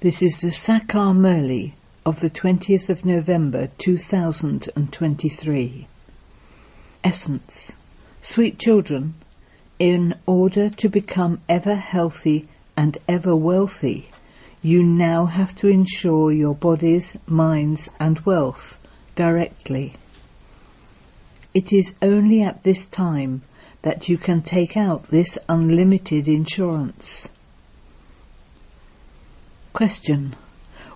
This is the Sakar Murli of the 20th of November 2023. Essence. Sweet children, in order to become ever healthy and ever wealthy, you now have to ensure your bodies, minds and wealth directly. It is only at this time that you can take out this unlimited insurance. Question.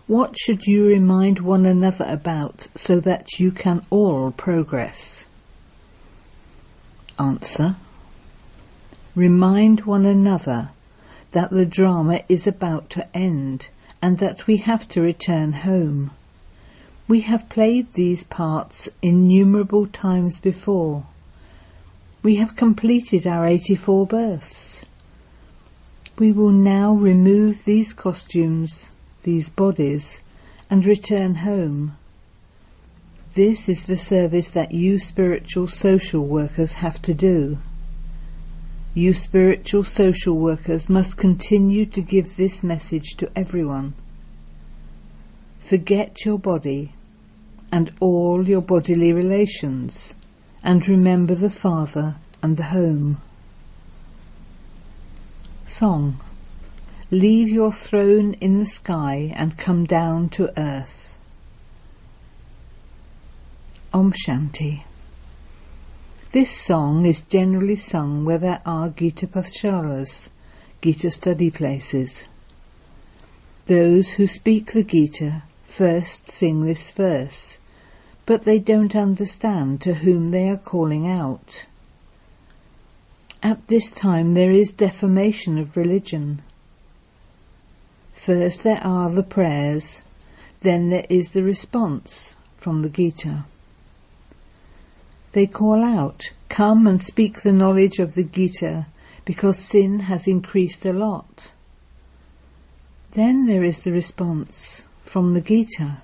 What should you remind one another about so that you can all progress? Answer. Remind one another that the drama is about to end and that we have to return home. We have played these parts innumerable times before. We have completed our 84 births. We will now remove these costumes, these bodies, and return home. This is the service that you spiritual social workers have to do. You spiritual social workers must continue to give this message to everyone. Forget your body and all your bodily relations, and remember the Father and the home. Song. Leave your throne in the sky and come down to earth. Om Shanti. This song is generally sung where there are Gita Pathshalas, Gita study places. Those who speak the Gita first sing this verse, but they don't understand to whom they are calling out. At this time there is defamation of religion. First there are the prayers, then there is the response from the Gita. They call out, "Come and speak the knowledge of the Gita, because sin has increased a lot." Then there is the response from the Gita.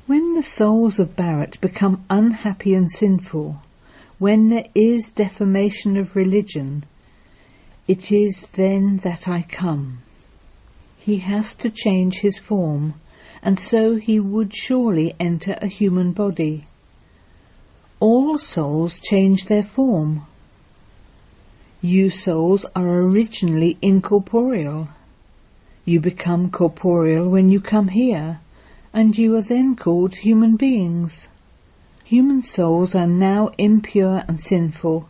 When the souls of Bharat become unhappy and sinful, when there is defamation of religion, it is then that I come. He has to change his form, and so he would surely enter a human body. All souls change their form. You souls are originally incorporeal. You become corporeal when you come here, and you are then called human beings. Human souls are now impure and sinful,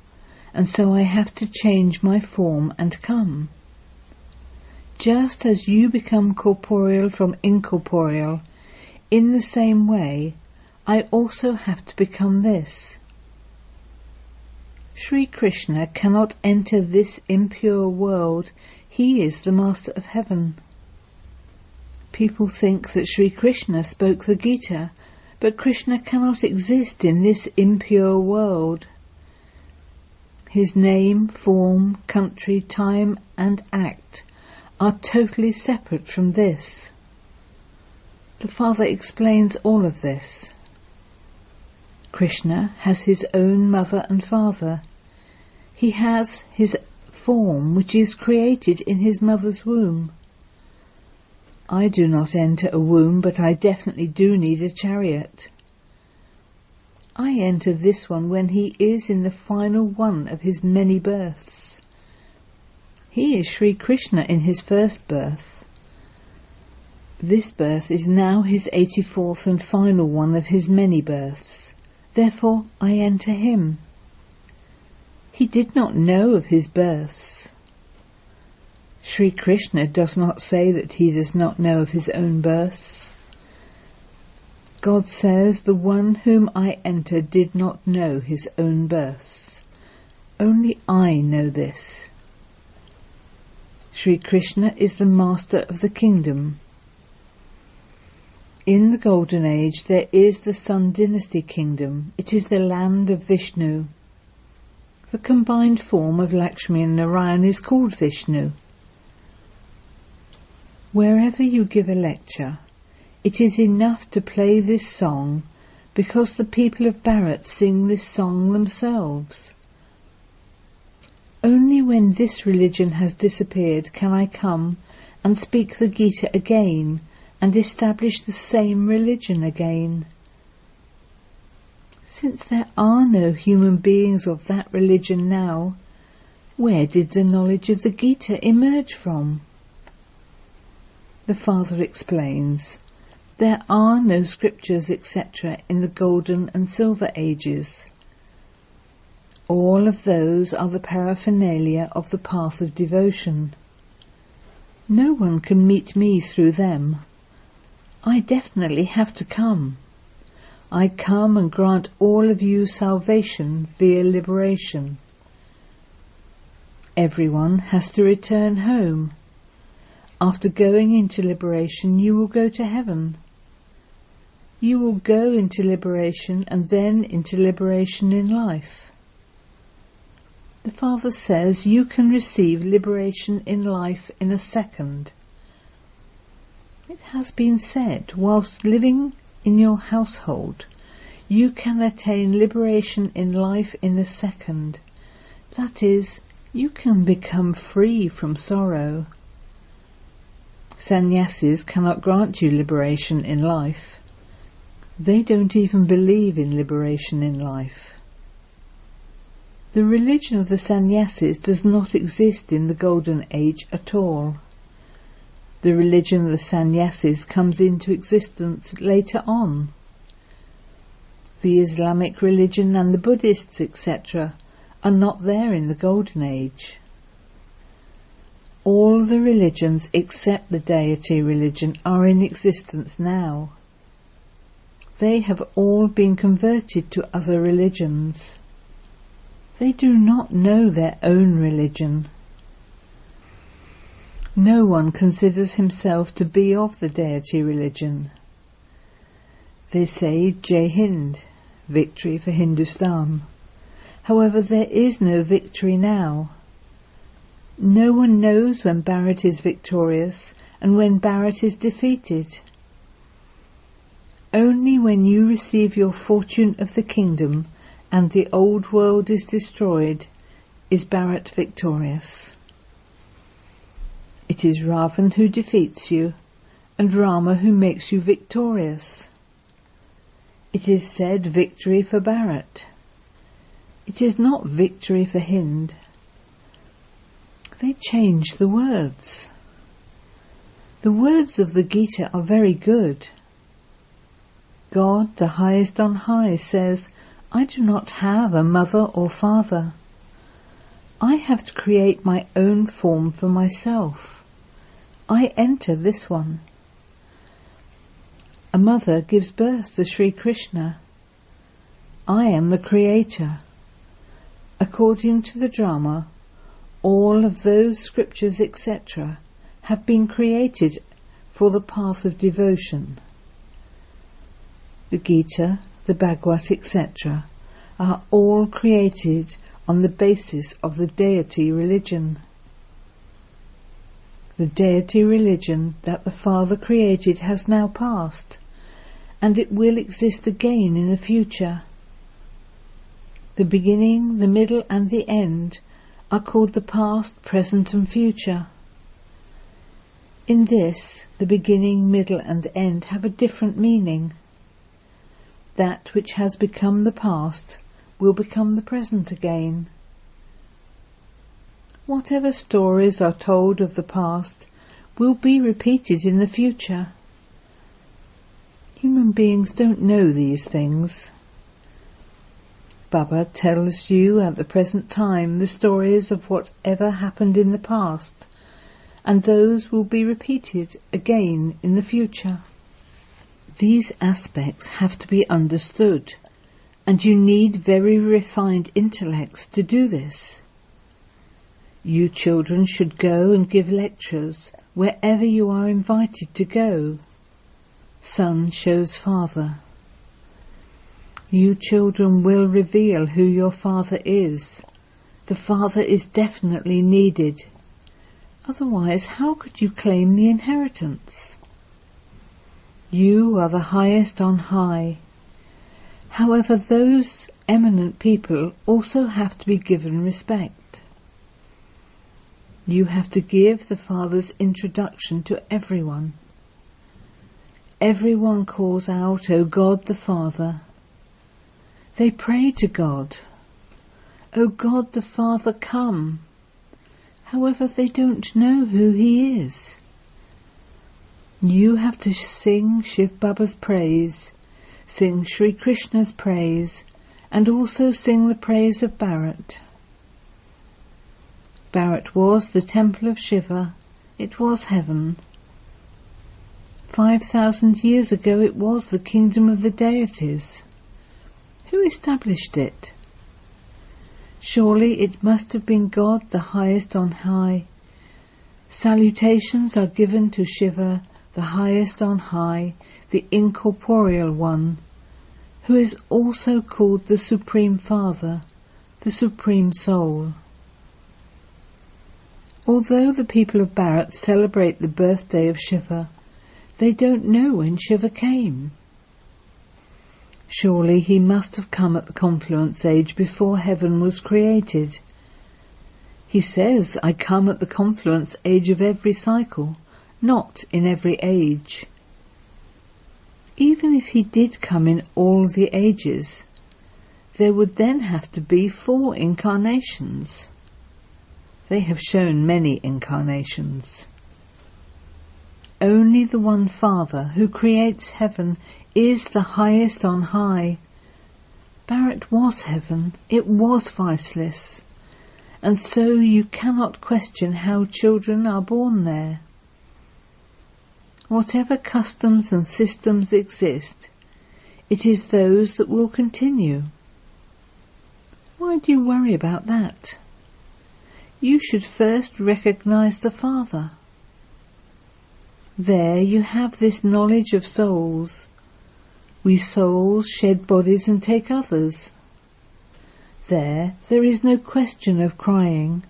and so I have to change my form and come. Just as you become corporeal from incorporeal, in the same way, I also have to become this. Sri Krishna cannot enter this impure world. He is the Master of Heaven. People think that Sri Krishna spoke the Gita, but Krishna cannot exist in this impure world. His name, form, country, time and act are totally separate from this. The Father explains all of this. Krishna has his own mother and father. He has his form which is created in his mother's womb. I do not enter a womb, but I definitely do need a chariot. I enter this one when he is in the final one of his many births. He is Sri Krishna in his first birth. This birth is now his 84th and final one of his many births. Therefore I enter him. He did not know of his births. Sri Krishna does not say that he does not know of his own births. God says, "The one whom I enter did not know his own births. Only I know this." Sri Krishna is the master of the kingdom. In the Golden Age there is the Sun Dynasty kingdom. It is the land of Vishnu. The combined form of Lakshmi and Narayan is called Vishnu. Wherever you give a lecture, it is enough to play this song because the people of Bharat sing this song themselves. Only when this religion has disappeared can I come and speak the Gita again and establish the same religion again? Since there are no human beings of that religion now, where did the knowledge of the Gita emerge from? The Father explains, there are no scriptures, etc. in the Golden and Silver Ages. All of those are the paraphernalia of the path of devotion. No one can meet me through them. I definitely have to come. I come and grant all of you salvation via liberation. Everyone has to return home. After going into liberation, you will go to heaven. You will go into liberation and then into liberation in life. The Father says you can receive liberation in life in a second. It has been said, whilst living in your household, you can attain liberation in life in a second. That is, you can become free from sorrow. Sannyasis cannot grant you liberation in life. They don't even believe in liberation in life. The religion of the sannyasis does not exist in the Golden Age at all. The religion of the sannyasis comes into existence later on. The Islamic religion and the Buddhists, etc., are not there in the Golden Age. All the religions except the deity religion are in existence now. They have all been converted to other religions. They do not know their own religion. No one considers himself to be of the deity religion. They say Jai Hind, victory for Hindustan. However, there is no victory now. No one knows when Bharat is victorious and when Bharat is defeated. Only when you receive your fortune of the kingdom and the old world is destroyed is Bharat victorious. It is Ravan who defeats you and Rama who makes you victorious. It is said victory for Bharat. It is not victory for Hind. They change the words. The words of the Gita are very good. God, the highest on high, says, I do not have a mother or father. I have to create my own form for myself. I enter this one. A mother gives birth to Sri Krishna. I am the creator. According to the drama, all of those scriptures, etc., have been created for the path of devotion. The Gita, the Bhagavad, etc., are all created on the basis of the deity religion. The deity religion that the Father created has now passed, and it will exist again in the future. The beginning, the middle and the end are called the past, present and future. In this, the beginning, middle and end have a different meaning. That which has become the past will become the present again. Whatever stories are told of the past will be repeated in the future. Human beings don't know these things. Baba tells you at the present time the stories of whatever happened in the past, and those will be repeated again in the future. These aspects have to be understood, and you need very refined intellects to do this. You children should go and give lectures wherever you are invited to go. Son shows father. You children will reveal who your father is. The father is definitely needed. Otherwise, how could you claim the inheritance? You are the highest on high. However, those eminent people also have to be given respect. You have to give the Father's introduction to everyone. Everyone calls out, "O God the Father." They pray to God, "O God the Father, come." However, they don't know who He is. You have to sing Shiv Baba's praise, sing Sri Krishna's praise, and also sing the praise of Bharat. Bharat was the temple of Shiva. It was heaven. 5,000 years ago it was the kingdom of the deities. Who established it? Surely it must have been God, the highest on high. Salutations are given to Shiva, the highest on high, the incorporeal one, who is also called the Supreme Father, the Supreme Soul. Although the people of Bharat celebrate the birthday of Shiva, they don't know when Shiva came. Surely he must have come at the confluence age before heaven was created. He says, "I come at the confluence age of every cycle, not in every age." Even if he did come in all the ages, there would then have to be 4 incarnations. They have shown many incarnations. Only the one Father who creates heaven is the highest on high. Bharat was heaven, it was viceless, and so you cannot question how children are born there. Whatever customs and systems exist, it is those that will continue. Why do you worry about that? You should first recognize the Father. There you have this knowledge of souls. We souls shed bodies and take others. There is no question of crying.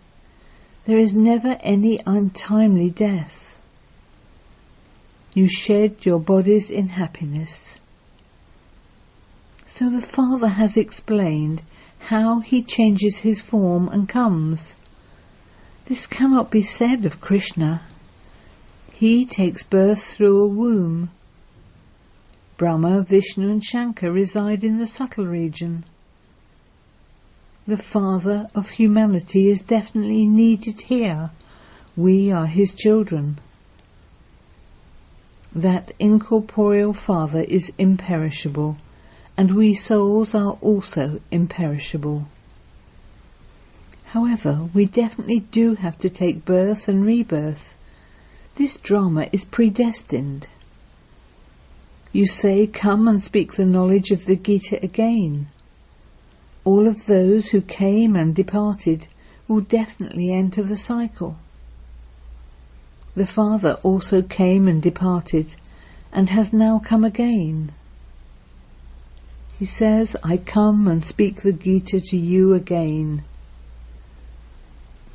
There is never any untimely death. You shed your bodies in happiness. So the Father has explained how he changes his form and comes. This cannot be said of Krishna. He takes birth through a womb. Brahma, Vishnu and Shankar reside in the subtle region. The Father of humanity is definitely needed here. We are his children. That incorporeal Father is imperishable, and we souls are also imperishable. However, we definitely do have to take birth and rebirth. This drama is predestined. You say, "Come and speak the knowledge of the Gita again." All of those who came and departed will definitely enter the cycle. The Father also came and departed, and has now come again. He says, "I come and speak the Gita to you again."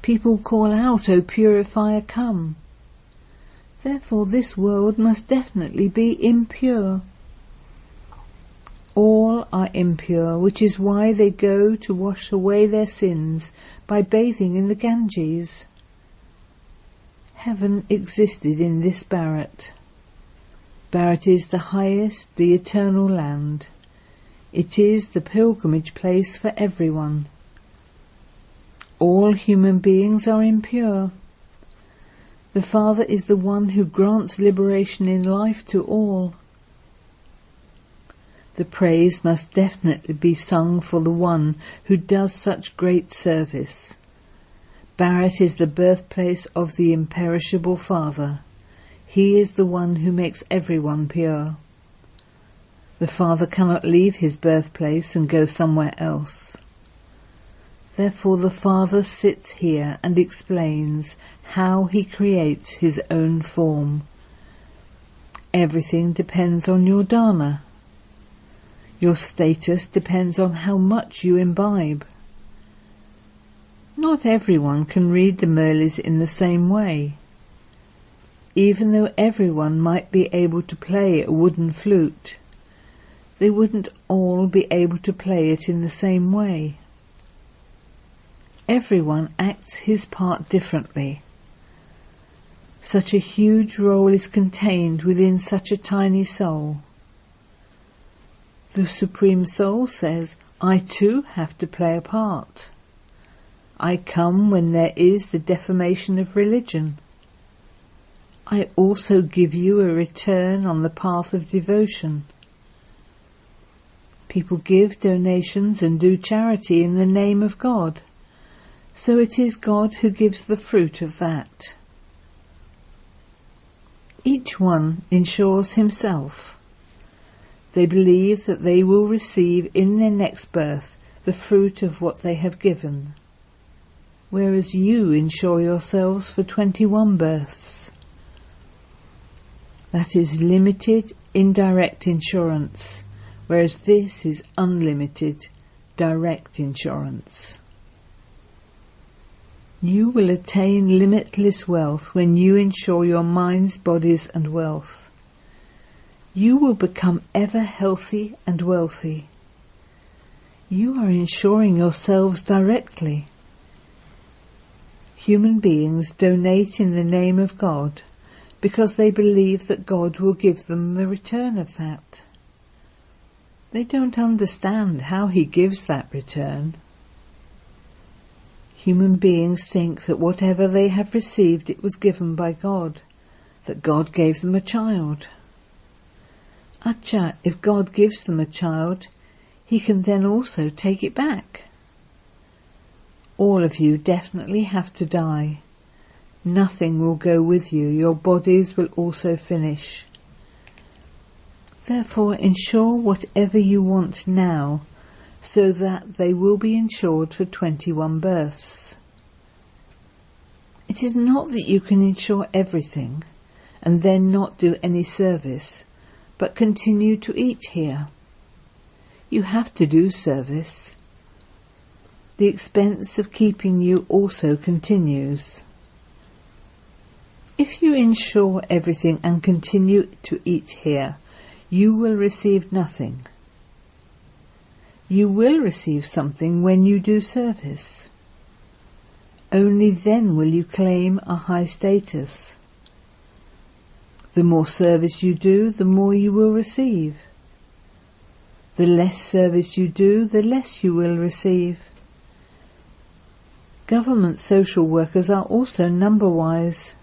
People call out, "O purifier, come." Therefore this world must definitely be impure. All are impure, which is why they go to wash away their sins by bathing in the Ganges. Heaven existed in this Bharat. Bharat is the highest, the eternal land. It is the pilgrimage place for everyone. All human beings are impure. The Father is the one who grants liberation in life to all. The praise must definitely be sung for the one who does such great service. Bharat is the birthplace of the imperishable Father. He is the one who makes everyone pure. The Father cannot leave his birthplace and go somewhere else. Therefore the Father sits here and explains how he creates his own form. Everything depends on your dana. Your status depends on how much you imbibe. Not everyone can read the Murlis in the same way. Even though everyone might be able to play a wooden flute, they wouldn't all be able to play it in the same way. Everyone acts his part differently. Such a huge role is contained within such a tiny soul. The Supreme Soul says, I too have to play a part. I come when there is the defamation of religion. I also give you a return on the path of devotion. People give donations and do charity in the name of God, so it is God who gives the fruit of that. Each one ensures himself. They believe that they will receive in their next birth the fruit of what they have given, whereas you insure yourselves for 21 births. That is limited, indirect insurance, whereas this is unlimited, direct insurance. You will attain limitless wealth when you insure your minds, bodies and wealth. You will become ever healthy and wealthy. You are insuring yourselves directly. Human beings donate in the name of God because they believe that God will give them the return of that. They don't understand how He gives that return. Human beings think that whatever they have received, it was given by God, that God gave them a child. Acha, if God gives them a child, He can then also take it back. All of you definitely have to die. Nothing will go with you. Your bodies will also finish. Therefore, insure whatever you want now, so that they will be insured for 21 births. It is not that you can insure everything and then not do any service, but continue to eat here. You have to do service. The expense of keeping you also continues. If you insure everything and continue to eat here, you will receive nothing. You will receive something when you do service. Only then will you claim a high status. The more service you do, the more you will receive. The less service you do, the less you will receive. Government social workers are also number-wise.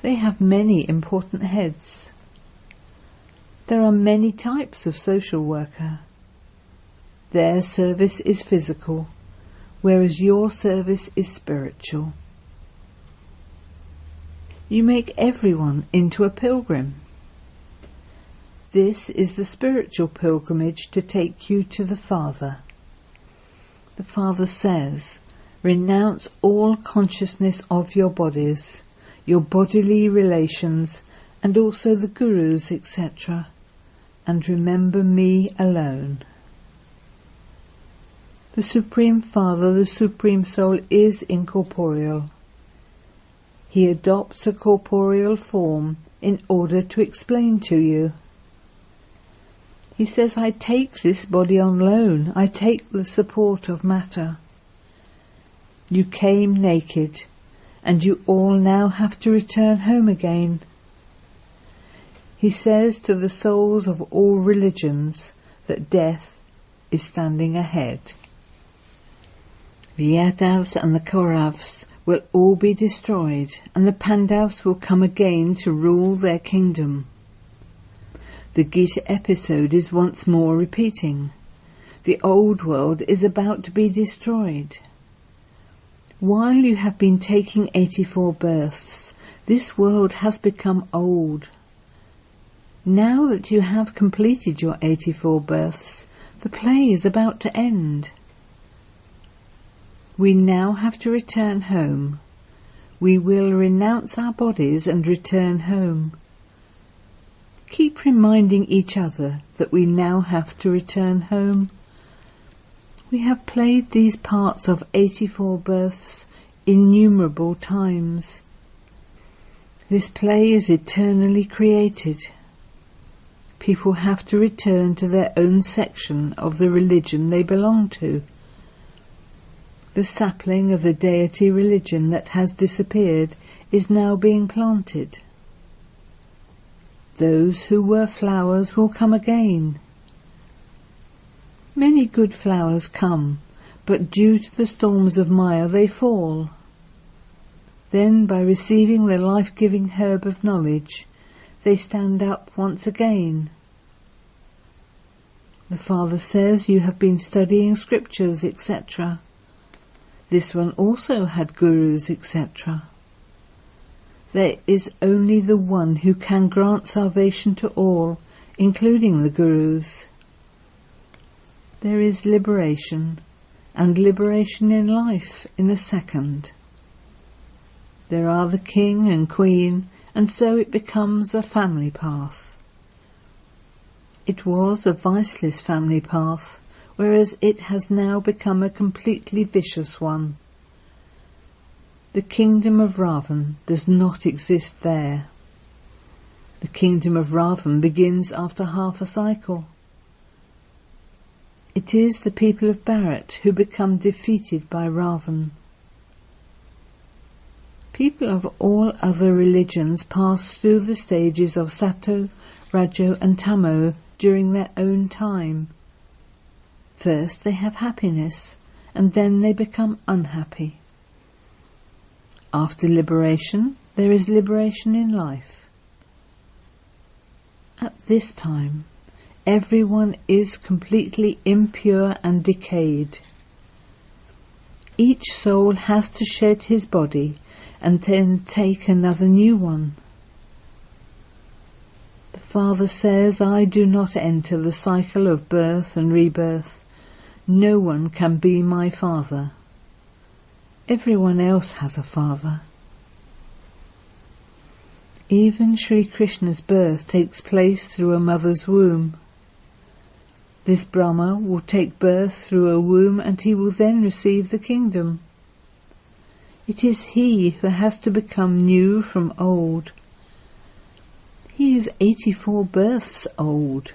They have many important heads. There are many types of social worker. Their service is physical, whereas your service is spiritual. You make everyone into a pilgrim. This is the spiritual pilgrimage to take you to the Father. The Father says, renounce all consciousness of your bodies, your bodily relations, and also the gurus, etc., and remember me alone. The Supreme Father, the Supreme Soul, is incorporeal. He adopts a corporeal form in order to explain to you. He says, I take this body on loan. I take the support of matter. You came naked, and you all now have to return home again. He says to the souls of all religions that death is standing ahead. The Yadavs and the Kauravs will all be destroyed, and the Pandavs will come again to rule their kingdom. The Gita episode is once more repeating. The old world is about to be destroyed. While you have been taking 84 births, this world has become old. Now that you have completed your 84 births, the play is about to end. We now have to return home. We will renounce our bodies and return home. Keep reminding each other that we now have to return home. We have played these parts of 84 births innumerable times. This play is eternally created. People have to return to their own section of the religion they belong to. The sapling of the deity religion that has disappeared is now being planted. Those who were flowers will come again. Many good flowers come, but due to the storms of Maya they fall. Then, by receiving the life-giving herb of knowledge, they stand up once again. The Father says you have been studying scriptures, etc. This one also had gurus, etc. There is only the one who can grant salvation to all, including the gurus. There is liberation, and liberation in life in a second. There are the king and queen, and so it becomes a family path. It was a viceless family path, whereas it has now become a completely vicious one. The kingdom of Ravan does not exist there. The kingdom of Ravan begins after half a cycle. It is the people of Bharat who become defeated by Ravan. People of all other religions pass through the stages of Sato, Rajo and Tamo during their own time. First they have happiness, and then they become unhappy. After liberation, there is liberation in life. At this time, everyone is completely impure and decayed. Each soul has to shed his body and then take another new one. The Father says, I do not enter the cycle of birth and rebirth. No one can be my father. Everyone else has a father. Even Sri Krishna's birth takes place through a mother's womb. This Brahma will take birth through a womb, and he will then receive the kingdom. It is he who has to become new from old. He is 84 births old.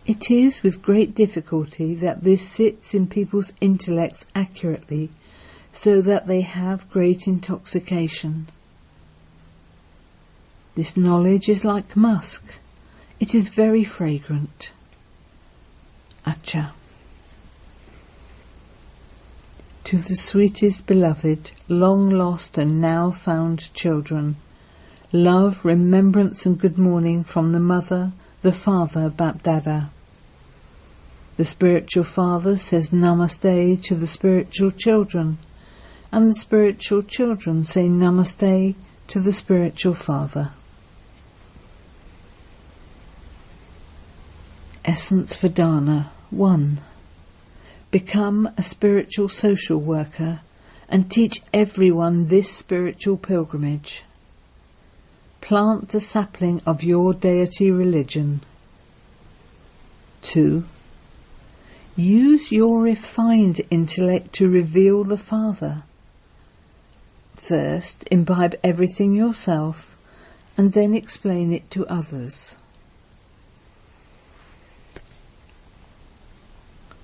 It is with great difficulty that this sits in people's intellects accurately, so that they have great intoxication. This knowledge is like musk. It is very fragrant. Acha. To the sweetest beloved, long lost and now found children, love, remembrance and good morning from the mother, the father, Bapdada. The spiritual father says namaste to the spiritual children, and the spiritual children say namaste to the spiritual father. Essence for Dana 1. Become a spiritual social worker and teach everyone this spiritual pilgrimage. Plant the sapling of your deity religion. 2. Use your refined intellect to reveal the Father. First, imbibe everything yourself, and then explain it to others.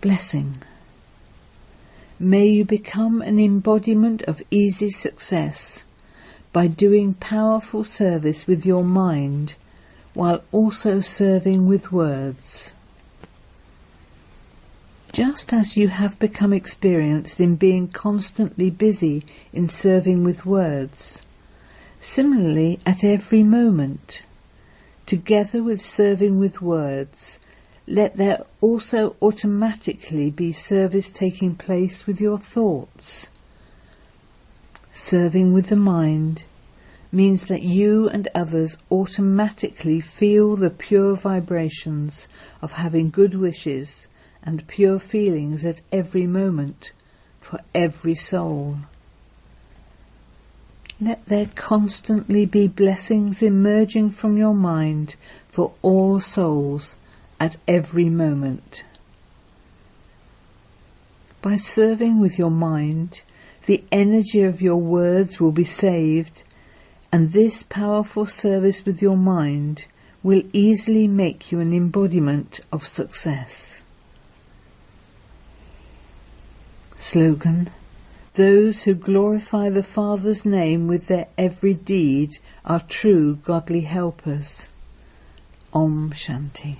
Blessing. May you become an embodiment of easy success by doing powerful service with your mind, while also serving with words. Just as you have become experienced in being constantly busy in serving with words, similarly at every moment, together with serving with words, let there also automatically be service taking place with your thoughts. Serving with the mind means that you and others automatically feel the pure vibrations of having good wishes and pure feelings at every moment for every soul. Let there constantly be blessings emerging from your mind for all souls at every moment. By serving with your mind, the energy of your words will be saved, and this powerful service with your mind will easily make you an embodiment of success. Slogan: those who glorify the Father's name with their every deed are true godly helpers. Om Shanti.